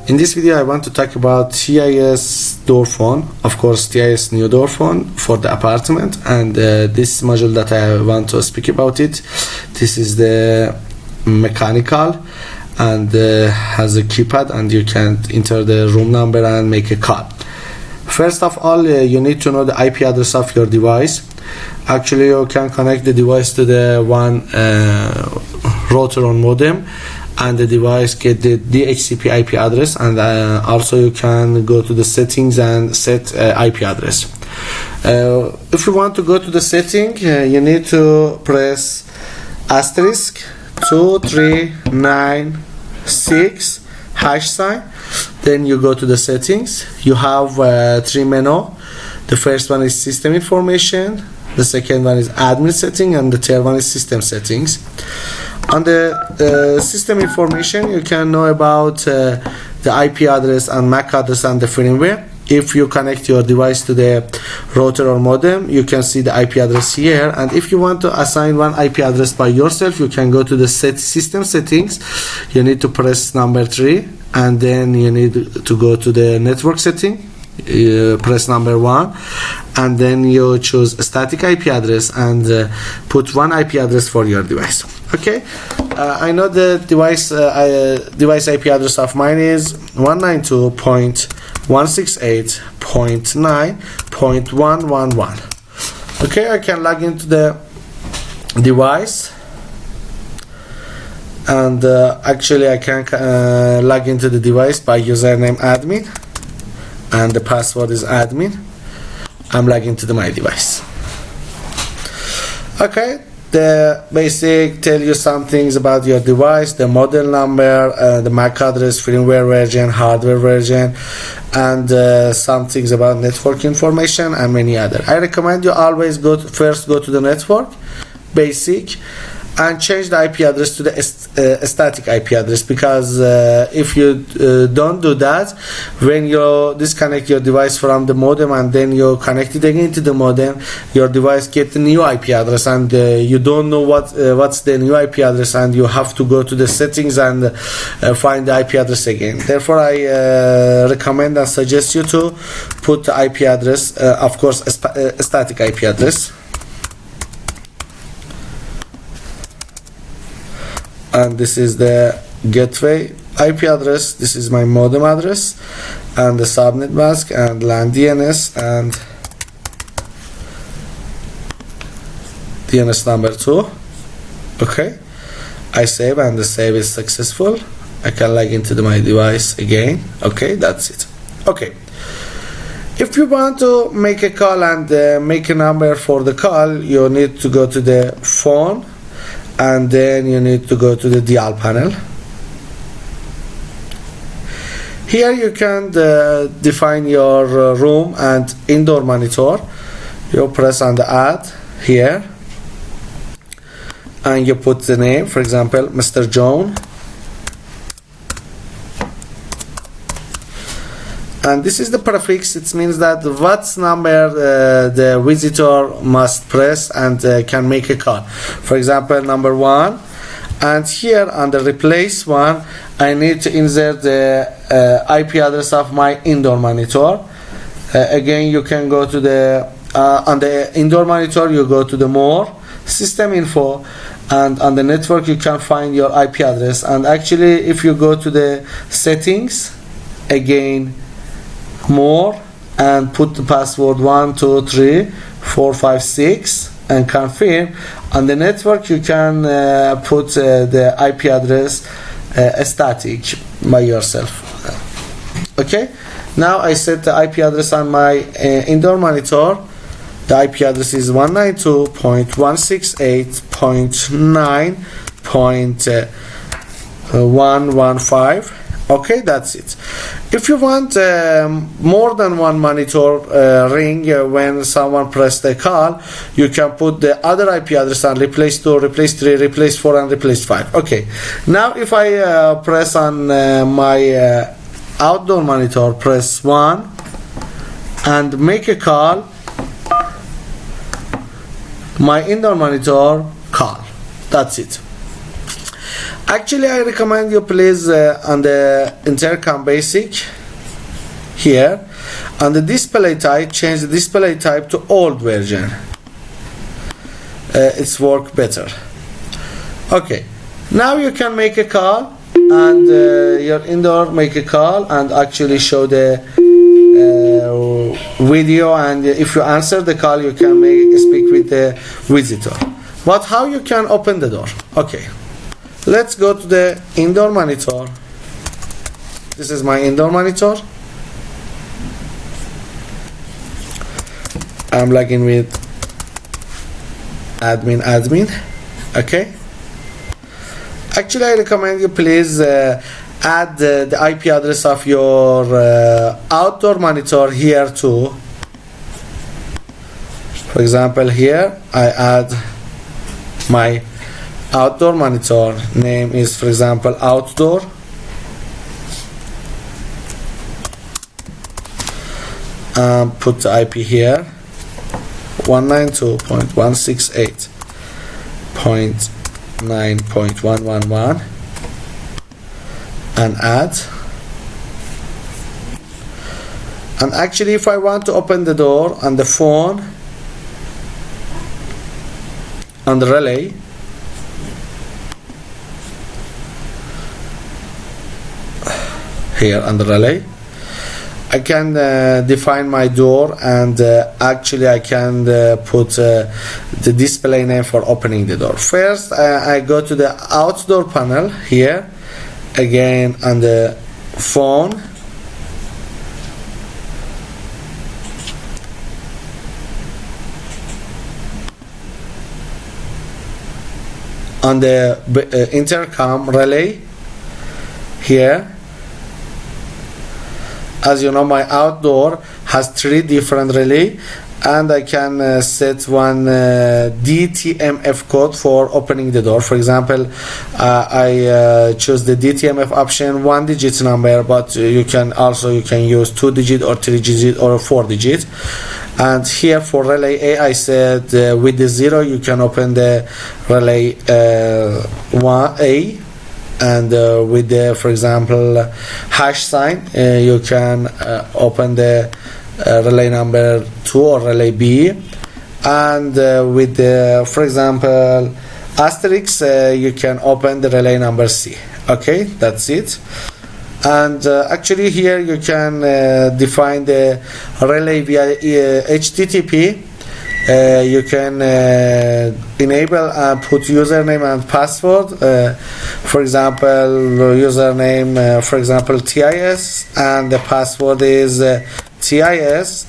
In this video I want to talk about TIS door phone, of course TIS new door phone for the apartment, and this module that I want to speak about it, this is the mechanical and has a keypad, and you can enter the room number and make a call. First of all, you need to know the IP address of your device. Actually, you can connect the device to the one router or modem, and the device get the DHCP IP address, and also you can go to the settings and set IP address. If you want to go to the setting, you need to press asterisk 2396 hash sign. Then you go to the settings. You have three menu. The first one is system information, the second one is admin setting, and the third one is system settings. On the system information, you can know about the IP address and MAC address and the firmware. If you connect your device to the router or modem, you can see the IP address here, and if you want to assign one IP address by yourself, you can go to the system settings. You need to press number 3, and then you need to go to the network setting. You press number 1, and then you choose static IP address and put one IP address for your device. Okay, I know the device IP address of mine is 192.168.9.111. okay, I can log into the device, and actually I can log into the device by username admin, and the password is admin. I'm logging to my device. Okay, the basic tell you some things about your device, the model number, the MAC address, firmware version, hardware version, and some things about network information and many other. I recommend you always first go to the network basic and change the IP address to the static IP address, because if you don't do that, when you disconnect your device from the modem and then you connect it again to the modem, your device get the new IP address, and you don't know what's the new IP address, and you have to go to the settings and find the IP address again. Therefore, I recommend and suggest you to put the IP address, of course, a static IP address. And this is the gateway IP address. This is my modem address, and the subnet mask, and LAN DNS, and DNS number 2. Okay, I save, and the save is successful. I can log into my device again. Okay, that's it. Okay, if you want to make a call and make a number for the call, you need to go to the phone, and then you need to go to the dial panel. Here you can define your room and indoor monitor. You press on the add here, and you put the name, for example, Mr. John. And this is the prefix. It means that what number the visitor must press and can make a call. For example, number 1. And here on the replace one, I need to insert the IP address of my indoor monitor. Again, you can go to the on the indoor monitor, you go to the more system info, and on the network you can find your IP address. And actually, if you go to the settings again, more, and put the password 123456 and confirm, on the network you can put the IP address static by yourself. Okay, now I set the IP address on my indoor monitor. The IP address is 192.168.9.115. okay, that's it. If you want more than one monitor ring when someone press the call, you can put the other IP address and replace 2, replace 3, replace 4, and replace 5. Okay, now if I press on my outdoor monitor, press 1 and make a call, my indoor monitor call. That's it. Actually, I recommend you please on the intercom basic here, on the display type, change the display type to old version. It's work better. Okay, now you can make a call, and your indoor make a call and actually show the video, and if you answer the call you can speak with the visitor. But how you can open the door? Okay, let's go to the indoor monitor. This is my indoor monitor. I'm logging with admin. Okay, actually I recommend you please add the IP address of your outdoor monitor here too. For example, here I add my outdoor monitor name is, for example, outdoor, put the IP here 192.168.9.111 and add. And actually if I want to open the door on the phone, on the relay, here on the relay, I can define my door, and actually I can put the display name for opening the door. First I go to the outdoor panel here, again on the phone, on the intercom relay here. As you know, my outdoor has 3 different relay, and I can set one DTMF code for opening the door. For example, I choose the DTMF option 1-digit number, but you can use 2-digit or 3-digit or 4-digit. And here for relay A, I said with the 0 you can open the relay 1A, and with the, for example, hash sign you can open the relay number 2 or relay B, and with the, for example, asterisk you can open the relay number C. Okay, that's it. And actually here you can define the relay via HTTP. You can enable and put username and password. For example, username, for example, TIS, and the password is TIS,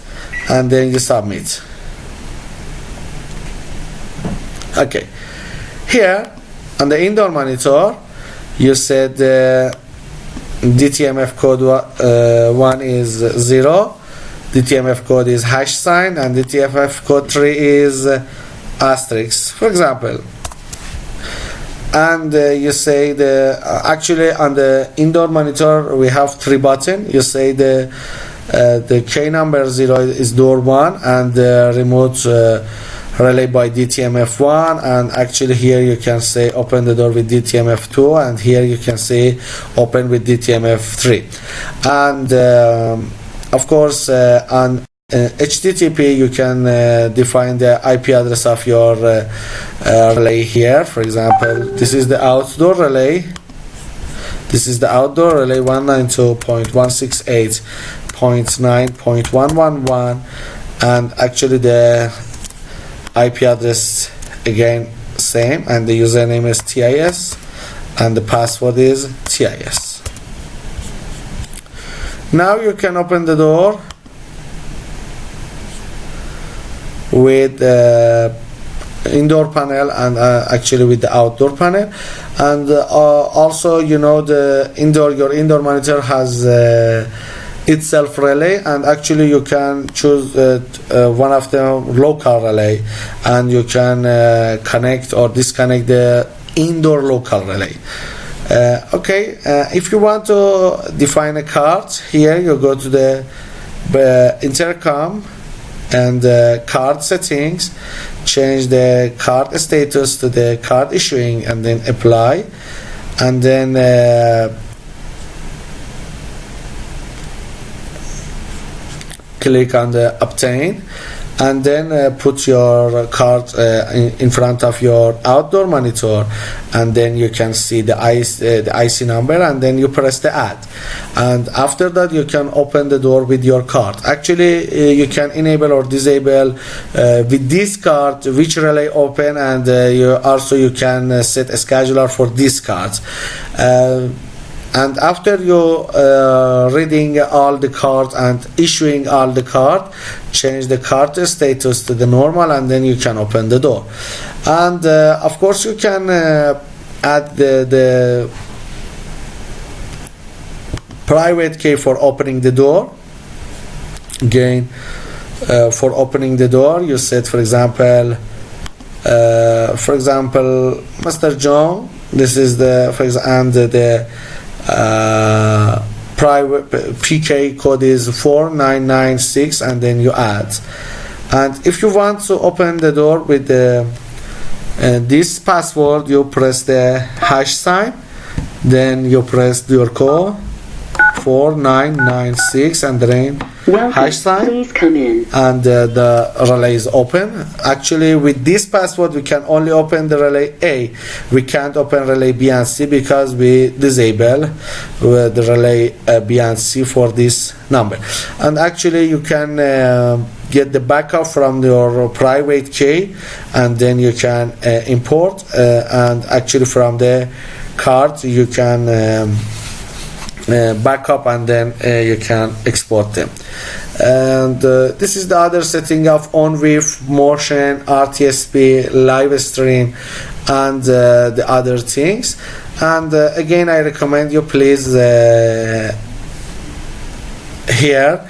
and then you submit. Okay, here on the indoor monitor you said DTMF code 1 is 0, DTMF code is hash sign, and DTMF code 3 is asterisk, for example. And you say actually on the indoor monitor we have 3 buttons. You say the K number 0 is door 1, and the remote relay by DTMF1, and actually here you can say open the door with DTMF2, and here you can say open with DTMF3. And of course on HTTP you can define the IP address of your relay here. For example, this is the outdoor relay. This is the outdoor relay 192.168.9.111, and actually the IP address again same, and the username is TIS, and the password is TIS. Now you can open the door with indoor panel and actually with the outdoor panel, and also you know your indoor monitor has itself relay, and actually you can choose one of the local relay, and you can connect or disconnect the indoor local relay. Okay, if you want to define a card, here you go to the intercom and card settings, change the card status to the card issuing, and then apply. and then click on the obtain, and then put your card in front of your outdoor monitor, and then you can see the IC number, and then you press the add, and after that you can open the door with your card. Actually you can enable or disable with this card which relay open, and you can set a scheduler for this card. And after you reading all the cards and issuing all the card, change the card status to the normal, and then you can open the door. And of course you can add the private key for opening the door. Again, for opening the door, you set, for example, Mr. John. This is the private PK code is 4996, and then you add. And if you want to open the door with this password, you press the hash sign, then you press your code 4996 and then hash sign. Please come in. And the relay is open. Actually, with this password we can only open the relay A. We can't open relay B and C because we disable the relay B and C for this number. And actually you can get the backup from your private key, and then you can import, and actually from the card you can backup, and then you can export them. And this is the other setting of on with motion, RTSP, live stream, and the other things. And again, I recommend you please here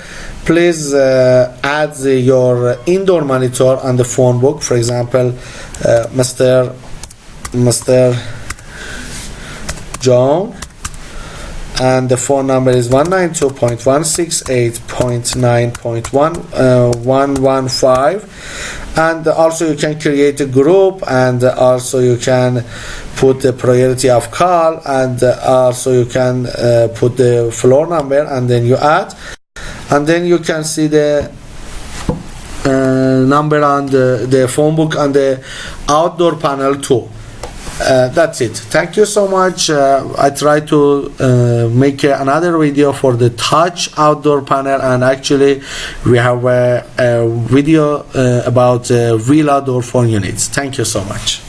please add your indoor monitor on the phone book. For example, Mr. John, and the phone number is 192.168.9.115, and also you can create a group, and also you can put the priority of call, and also you can put the floor number, and then you add, and then you can see the number on the phone book on the outdoor panel too. That's it. Thank you so much. I try to make another video for the touch outdoor panel, and actually we have a video about Villa door phone units. Thank you so much.